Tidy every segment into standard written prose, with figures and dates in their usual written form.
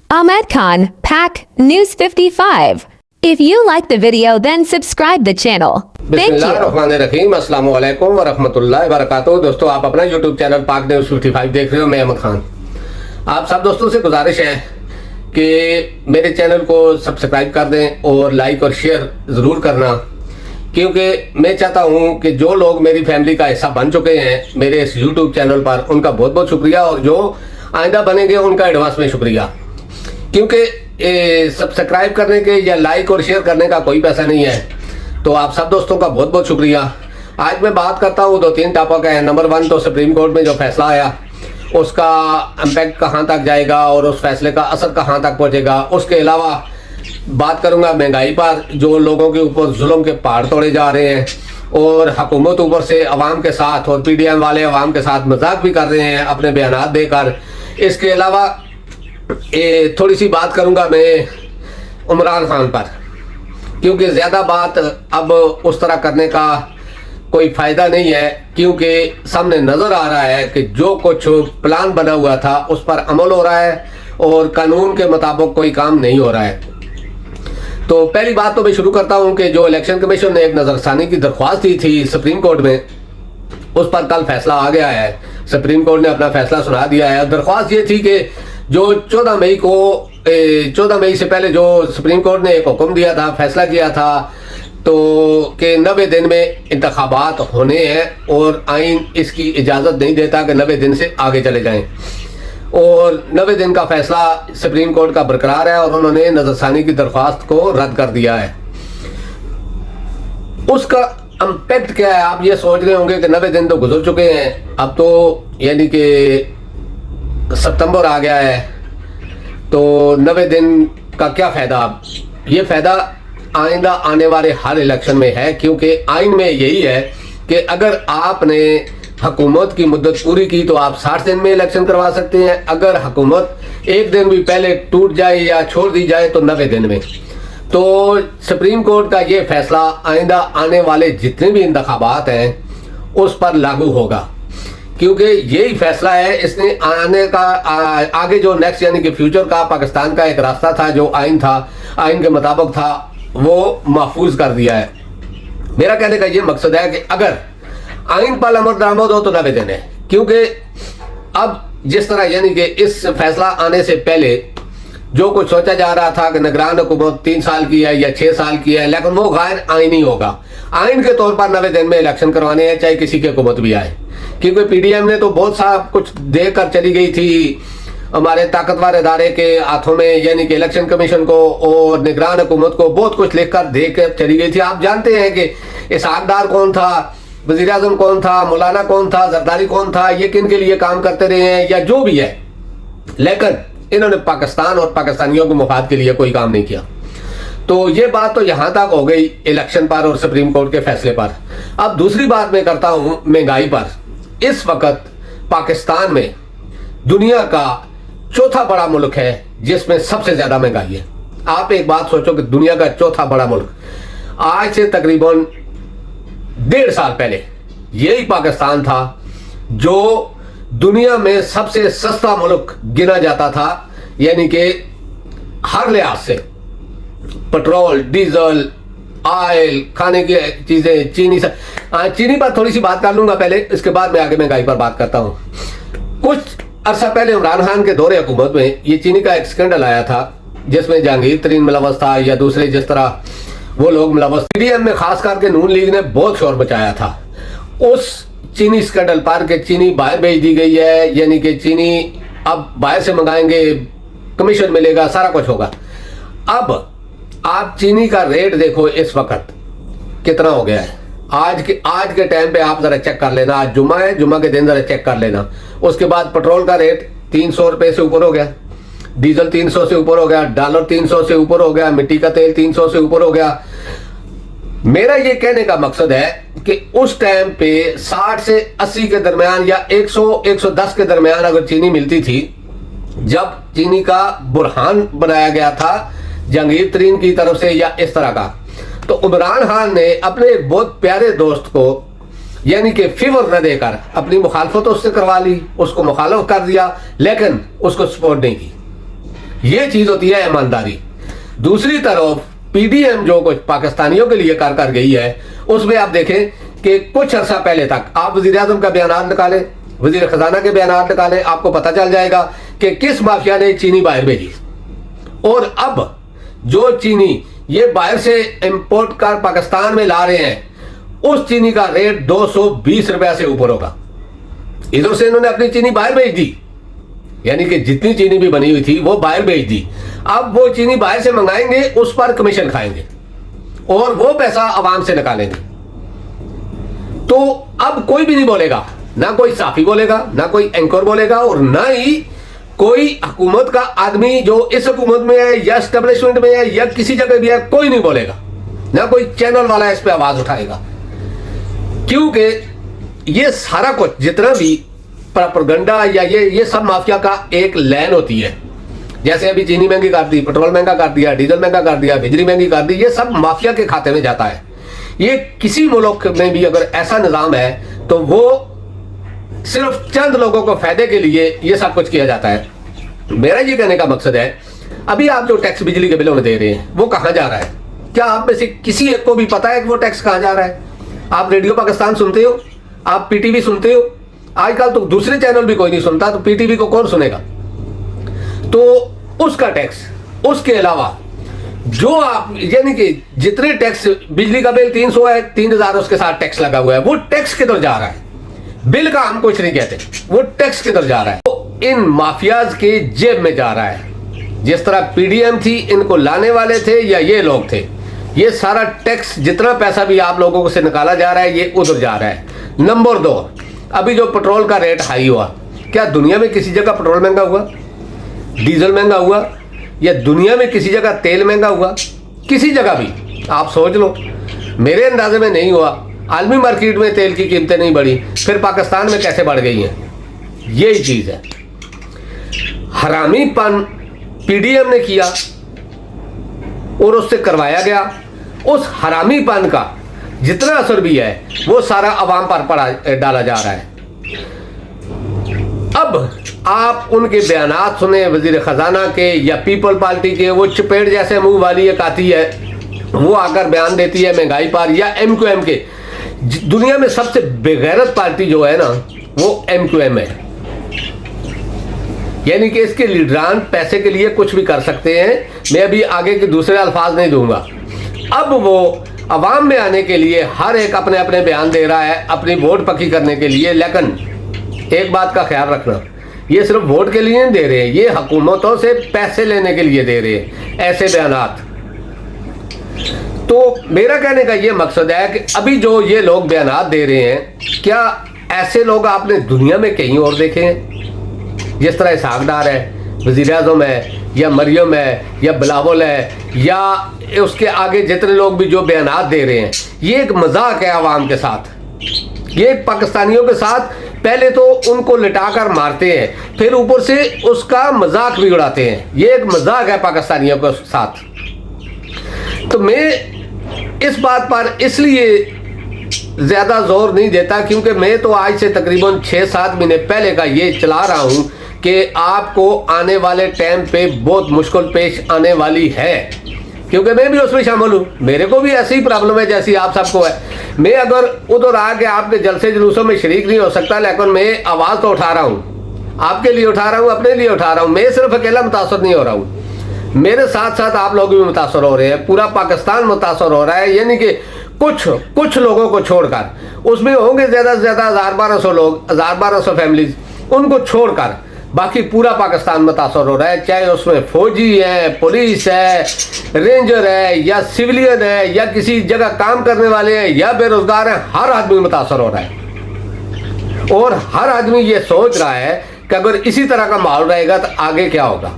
Ahmed Khan, PAC News 55. If you like the video, then subscribe the channel. Thank you. बिस्मिल्लाहिर्रहमानिर्रहीम, अस्सलामु अलैकुम व रहमतुल्लाहि व बरकातुहू। दोस्तों, आप अपना YouTube चैनल पाक न्यूज़ 55 देख रहे हो। मैं अहमद खान। आप सब दोस्तों से गुजारिश है कि मेरे चैनल को सब्सक्राइब कर दें और लाइक और शेयर ज़रूर करना, क्योंकि मैं चाहता हूं कि जो लोग मेरी फैमिली का हिस्सा बन चुके हैं मेरे इस YouTube चैनल पर, उनका बहुत बहुत शुक्रिया, और जो आइंदा बनेंगे उनका एडवांस में शुक्रिया। क्योंकि सब्सक्राइब करने के या लाइक और शेयर करने का कोई पैसा नहीं है, तो आप सब दोस्तों का बहुत बहुत शुक्रिया। आज मैं बात करता हूँ 2-3 टॉपिक है। नंबर 1 तो सुप्रीम कोर्ट में जो फैसला आया उसका इम्पैक्ट कहाँ तक जाएगा और उस फैसले का असर कहाँ तक पहुँचेगा। उसके अलावा बात करूँगा महंगाई पर, जो लोगों के ऊपर जुल्म के पहाड़ तोड़े जा रहे हैं और हुकूमत ऊपर से अवाम के साथ, और PDM वाले अवाम के साथ मजाक भी कर रहे हैं अपने बयानात देकर। इसके अलावा थोड़ी सी बात करूंगा मैं इमरान खान पर, क्योंकि ज़्यादा बात अब उस तरह करने का कोई फ़ायदा नहीं है, क्योंकि सामने नज़र आ रहा है कि जो कुछ प्लान बना हुआ था उस पर अमल हो रहा है और कानून के मुताबिक कोई काम नहीं हो रहा है। तो पहली बात तो मैं शुरू करता हूं कि जो इलेक्शन कमीशन ने एक नज़रसानी की दरख्वास्त दी थी सुप्रीम कोर्ट में, उस पर कल फैसला आ गया है। सुप्रीम कोर्ट ने अपना फैसला सुना दिया है। दरख्वास्त ये थी कि जो 14 मई से पहले जो सुप्रीम कोर्ट ने एक हुक्म दिया था, फैसला किया था, तो कि 90 दिन में इंतखाबात होने हैं और आइन इसकी इजाज़त नहीं देता कि 90 दिन से आगे चले जाएं, और 90 दिन का फैसला सुप्रीम कोर्ट का बरकरार है और उन्होंने नज़रसानी की दरख्वास्त को रद्द कर दिया है। उसका इम्पैक्ट क्या है, आप ये सोच रहे होंगे कि 90 दिन तो गुजर चुके हैं, अब तो यानी कि सितंबर आ गया है, तो 90 दिन का क्या फ़ायदा। अब ये फ़ायदा आइंदा आने वाले हर इलेक्शन में है, क्योंकि आइन में यही है कि अगर आपने हुकूमत की मुद्दत पूरी की तो आप 60 दिन में इलेक्शन करवा सकते हैं। अगर हुकूमत एक दिन भी पहले टूट जाए या छोड़ दी जाए तो 90 दिन में। तो सुप्रीम कोर्ट का ये फैसला आइंदा आने वाले जितने भी इंतखाबात हैं उस पर लागू होगा, क्योंकि यही फैसला है। इसने आने का आगे जो नेक्स्ट यानी कि फ्यूचर का पाकिस्तान का एक रास्ता था, जो आइन था, आइन के मुताबिक था, वो महफूज कर दिया है। मेरा कहने का ये मकसद है कि अगर आइन पर अमल दरामद हो तो 90 दिन है, क्योंकि अब जिस तरह यानी कि इस फैसला आने से पहले जो कुछ सोचा जा रहा था कि निगरान हुकूमत 3 साल की है या 6 साल की है, लेकिन वो गैर आइनी होगा। आइन के तौर पर 90 दिन में इलेक्शन करवाने हैं, चाहे किसी की हुकूमत भी आए, क्योंकि PDM ने तो बहुत सा कुछ देकर चली गई थी हमारे ताकतवर इदारे के हाथों में, यानी कि इलेक्शन कमीशन को और निगरान हुकूमत को बहुत कुछ लेकर देकर चली गई थी। आप जानते हैं कि इसहाक डार कौन था, वज़ीर आज़म कौन था, मौलाना कौन था, जरदारी कौन था, ये किन के लिए काम करते रहे हैं या जो भी है, लेकिन इन्होंने पाकिस्तान और पाकिस्तानियों के मुफाद के लिए कोई काम नहीं किया। तो ये बात तो यहाँ तक हो गई इलेक्शन पर और सुप्रीम कोर्ट के फैसले पर। अब दूसरी बात मैं करता हूँ महंगाई पर। इस वक्त पाकिस्तान में दुनिया का चौथा बड़ा मुल्क है जिसमें सबसे ज्यादा महंगाई है। आप एक बात सोचो कि दुनिया का चौथा बड़ा मुल्क, आज से तकरीबन 1.5 साल पहले यही पाकिस्तान था जो दुनिया में सबसे सस्ता मुल्क गिना जाता था, यानी कि हर लिहाज से, पेट्रोल, डीजल, ऑयल, खाने की चीजें, चीनी पर थोड़ी सी बात कर लूंगा पहले, इसके बाद मैं आगे महंगाई पर बात करता हूं। कुछ अरसा पहले इमरान खान के दौरे हुकूमत में ये चीनी का एक स्कैंडल आया था, जिसमें जहांगीर तरीन मुलव्वस था या दूसरे जिस तरह वो लोग मुलव्वस। PDM में खास करके नून लीग ने बहुत शोर मचाया था उस चीनी स्कैंडल पर कि चीनी बाहर भेज दी गई है, यानी कि चीनी अब बाहर से मंगाएंगे, कमीशन मिलेगा, सारा कुछ होगा। अब आप चीनी का रेट देखो इस वक्त कितना हो गया है। आज के टाइम पे आप जरा चेक कर लेना, आज जुम्मा है, जुम्मा के दिन जरा चेक कर लेना। उसके बाद पेट्रोल का रेट 300 रुपए से ऊपर हो गया, डीजल 300 से ऊपर हो गया, डॉलर 300 से ऊपर हो गया, मिट्टी का तेल 300 से ऊपर हो गया। मेरा ये कहने का मकसद है कि उस टाइम पे 60 से 80 के दरमियान या 100-110 के दरमियान अगर चीनी मिलती थी, जब चीनी का बुरहान बनाया गया था जहांगीर तरीन की तरफ से या इस तरह का, तो इमरान खान ने अपने एक बहुत प्यारे दोस्त को यानी कि फेवर न देकर अपनी मुखालफत उससे करवा ली, उसको मुखालफ कर दिया, लेकिन उसको सपोर्ट नहीं की। ये चीज होती है ईमानदारी। दूसरी तरफ पीडीएम जो कुछ पाकिस्तानियों के लिए कर गई है, उसमें आप देखें कि कुछ अर्सा पहले तक आप वजीर आजम का बयान निकालें, वजीर खजाना के बयान निकालें, आपको पता चल जाएगा कि किस माफिया ने चीनी बाहर भेजी। और अब जो चीनी ये बाहर से इंपोर्ट कर पाकिस्तान में ला रहे हैं, उस चीनी का रेट 220 रुपया से ऊपर होगा। इधर से इन्होंने अपनी चीनी बाहर भेज दी, यानी कि जितनी चीनी भी बनी हुई थी वो बाहर भेज दी। अब वो चीनी बाहर से मंगाएंगे, उस पर कमीशन खाएंगे और वो पैसा आवाम से निकालेंगे। तो अब कोई भी नहीं बोलेगा, ना कोई साफी बोलेगा, ना कोई एंकर बोलेगा, और ना ही कोई हुकूमत का आदमी जो इस हुकूमत में है या एस्टेब्लिशमेंट में है या किसी जगह भी है, कोई नहीं बोलेगा, ना कोई चैनल वाला इस पे आवाज उठाएगा। क्योंकि ये सारा कुछ जितना भी प्रोपेगेंडा या ये सब माफिया का एक लाइन होती है। जैसे अभी चीनी महंगी कर दी, पेट्रोल महंगा कर दिया, डीजल महंगा कर दिया, बिजली महंगी कर दी, ये सब माफिया के खाते में जाता है। ये किसी मुल्क में भी अगर ऐसा निजाम है तो वो सिर्फ चंद लोगों को फायदे के लिए ये सब कुछ किया जाता है। मेरा ये कहने का मकसद है, अभी आप जो टैक्स बिजली के बिलों में दे रहे हैं वो कहां जा रहा है? क्या आप में से किसी एक को भी पता है कि वो टैक्स कहां जा रहा है? आप रेडियो पाकिस्तान सुनते हो, आप पीटीवी सुनते हो, आजकल तो दूसरे चैनल भी कोई नहीं सुनता, तो पीटीवी को कौन सुनेगा? तो उसका टैक्स, उसके अलावा जो आप यानी कि जितने टैक्स, बिजली का बिल 300 है, 3000 उसके साथ टैक्स लगा हुआ है, वो टैक्स किधर जा रहा है? बिल का हम कुछ नहीं कहते, वो टैक्स किधर जा रहा है? तो इन माफियाज के जेब में जा रहा है। जिस तरह पीडीएम थी, इनको लाने वाले थे या ये लोग थे, ये सारा टैक्स जितना पैसा भी आप लोगों से निकाला जा रहा है ये उधर जा रहा है। नंबर 2, अभी जो पेट्रोल का रेट हाई हुआ, क्या दुनिया में किसी जगह पेट्रोल महंगा हुआ, डीजल महंगा हुआ, या दुनिया में किसी जगह तेल महंगा हुआ? किसी जगह भी आप सोच लो, मेरे अंदाजे में नहीं हुआ। आलमी मार्केट में तेल की कीमतें नहीं बढ़ी, फिर पाकिस्तान में कैसे बढ़ गई हैं? यही चीज है। हरामीपन पीडीएम ने किया और उससे करवाया गया। उस हरामीपन का जितना असर भी है वो सारा अवाम पर डाला जा रहा है। अब आप उनके बयानात सुने, वजीर खजाना के या पीपल पार्टी के, वो चपेट जैसे मुंह वाली एक आती है, वो आकर बयान देती है महंगाई पर, या एमक्यूएम के, दुनिया में सबसे बेगैरत पार्टी जो है ना वो एमक्यूएम है। यानी कि इसके लीडरान पैसे के लिए कुछ भी कर सकते हैं। मैं अभी आगे के दूसरे अल्फाज नहीं दूंगा। अब वो अवाम में आने के लिए हर एक अपने अपने बयान दे रहा है अपनी वोट पक्की करने के लिए। लेकिन एक बात का ख्याल रखना, ये सिर्फ वोट के लिए नहीं दे रहे हैं, ये हुकूमतों से पैसे लेने के लिए दे रहे हैं ऐसे बयानात। तो मेरा कहने का ये मकसद है कि अभी जो ये लोग बयानात दे रहे हैं, क्या ऐसे लोग आपने दुनिया में कहीं और देखे हैं? जिस तरह इसहाक डार है, वज़ीर आज़म है, या मरियम है, या बिलावल है, या उसके आगे जितने लोग भी जो बयानात दे रहे हैं, ये एक मजाक है आवाम के साथ। ये पाकिस्तानियों के साथ पहले तो उनको लिटाकर मारते हैं, फिर ऊपर से उसका मजाक भी उड़ाते हैं। ये एक मजाक है पाकिस्तानियों के साथ। तो मैं इस बात पर इसलिए ज़्यादा जोर नहीं देता क्योंकि मैं तो आज से तकरीबन 6-7 महीने पहले का ये चला रहा हूँ कि आपको आने वाले टाइम पे बहुत मुश्किल पेश आने वाली है, क्योंकि मैं भी उसमें शामिल हूँ। मेरे को भी ऐसी ही प्रॉब्लम है जैसी आप सबको है। मैं अगर उधर आके आपके जलसे जुलूसों में शरीक नहीं हो सकता, लेकिन मैं आवाज़ तो उठा रहा हूँ, आपके लिए उठा रहा हूँ, अपने लिए उठा रहा हूँ। मैं सिर्फ अकेला मुतासर नहीं हो रहा हूँ, मेरे साथ साथ आप लोग भी मुतासर हो रहे हैं, पूरा पाकिस्तान मुतासर हो रहा है। यानी कि कुछ लोगों को छोड़कर, उसमें होंगे ज़्यादा से ज़्यादा 1000-1200 लोग, 1000-1200 फैमिलीज, उनको छोड़कर बाकी पूरा पाकिस्तान मुतासर हो रहा है। चाहे उसमें फौजी है, पुलिस है, रेंजर है, या सिविलियन है, या किसी जगह काम करने वाले हैं, या बेरोजगार हैं, हर आदमी मुतासर हो रहा है। और हर आदमी ये सोच रहा है कि अगर इसी तरह का माहौल रहेगा तो आगे क्या होगा।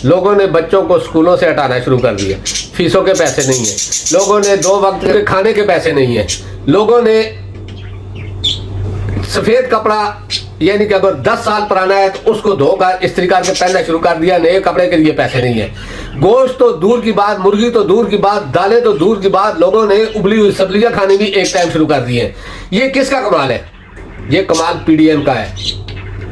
लोगों ने बच्चों को स्कूलों से हटाना शुरू कर दिया, फीसों के पैसे नहीं है, लोगों ने 2 वक्त के खाने के पैसे नहीं है, लोगों ने सफ़ेद कपड़ा यानी कि अगर 10 साल पुराना है तो उसको धोकर इस्त्री करके पहनना शुरू कर दिया, नए कपड़े के लिए पैसे नहीं है। गोश्त तो दूर की बात, मुर्गी तो दूर की बात, दालें तो दूर की बात, लोगों ने उबली हुई सब्जियां खानी भी एक टाइम शुरू कर दी है। ये किसका कमाल है? ये कमाल पीडीएम का है।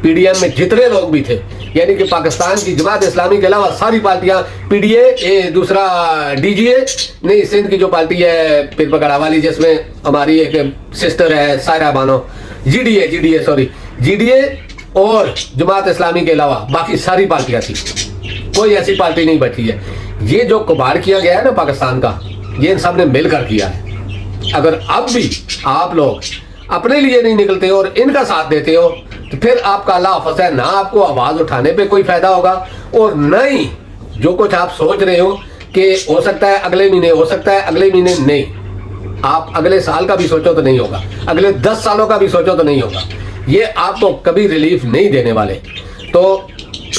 पीडीएम में जितने लोग भी थे, यानी कि पाकिस्तान की जमात इस्लामी के अलावा सारी पार्टियां, पीडीए, दूसरा डीजीए, नहीं सिंध की जो पार्टी है पीर पकड़ा वाली जिसमें हमारी एक सिस्टर है सायरा बानो, जीडीए और जमात इस्लामी के अलावा बाकी सारी पार्टियां थी, कोई ऐसी पार्टी नहीं बची है। ये जो कबाड़ किया गया है ना पाकिस्तान का, ये इन सब ने मिलकर किया है। अगर अब भी आप लोग अपने लिए नहीं निकलते और इनका साथ देते हो तो फिर आपका अल्लाह हाफ़िज़ है, ना आपको आवाज उठाने पे कोई फायदा होगा और न ही जो कुछ आप सोच रहे हो कि हो सकता है अगले महीने, हो सकता है अगले महीने, नहीं, आप अगले साल का भी सोचो तो नहीं होगा, अगले 10 सालों का भी सोचो तो नहीं होगा। ये आपको कभी रिलीफ नहीं देने वाले। तो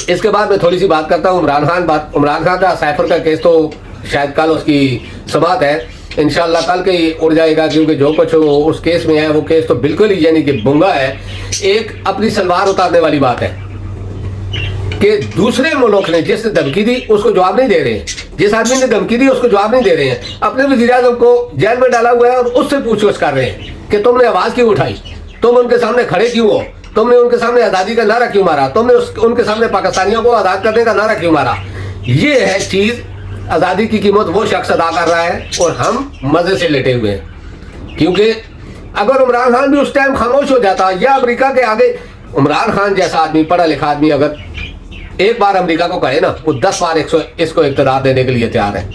इसके बाद मैं थोड़ी सी बात करता हूँ इमरान खान का साइफर का केस, तो शायद कल उसकी समाअत है, इंशाल्लाह कल के ही उड़ जाएगा, क्योंकि जो कुछ उस केस में है वो केस तो बिल्कुल ही यानी कि बुंगा है। एक अपनी सलवार उतारने वाली बात है कि दूसरे मुल्क ने जिसने धमकी दी उसको जवाब नहीं दे रहे हैं, जिस आदमी ने धमकी दी उसको जवाब नहीं दे रहे हैं, अपने वज़ीर-ए-आज़म को जेल में डाला हुआ है और उससे पूछताछ कर रहे हैं कि तुमने आवाज क्यों उठाई, तुम उनके सामने खड़े क्यों हो, तुमने उनके सामने आज़ादी का नारा क्यों मारा, तुमने उनके सामने पाकिस्तानियों को आज़ाद करने का नारा क्यों मारा। ये है चीज, आज़ादी की कीमत वो शख्स अदा कर रहा है और हम मजे से लेटे हुए हैं। क्योंकि अगर इमरान खान भी उस टाइम खामोश हो जाता या अमेरिका के आगे, इमरान खान जैसा आदमी, पढ़ा लिखा आदमी, अगर एक बार अमेरिका को कहे ना, वो 10 बार इसको इक़्तिदार देने के लिए तैयार है,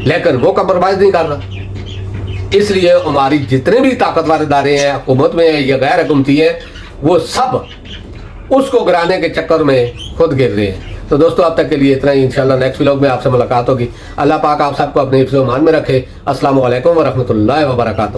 लेकिन वो कंप्रोमाइज नहीं कर रहा। इसलिए हमारी जितने भी ताकतवर इदारे हैं, हुकूमत में है या गैर हुकूमती है, वो सब उसको गिराने के चक्कर में खुद गिर रहे हैं। तो दोस्तों अब तक के लिए इतना ही, इंशाल्लाह नेक्स्ट व्लॉग में आपसे मुलाकात होगी। अल्लाह पाक आप सबको अपने हिफ्ज़-ओ-मान में रखे। अस्सलामु अलैकुम व रहमतुल्लाहि व बरकातहू।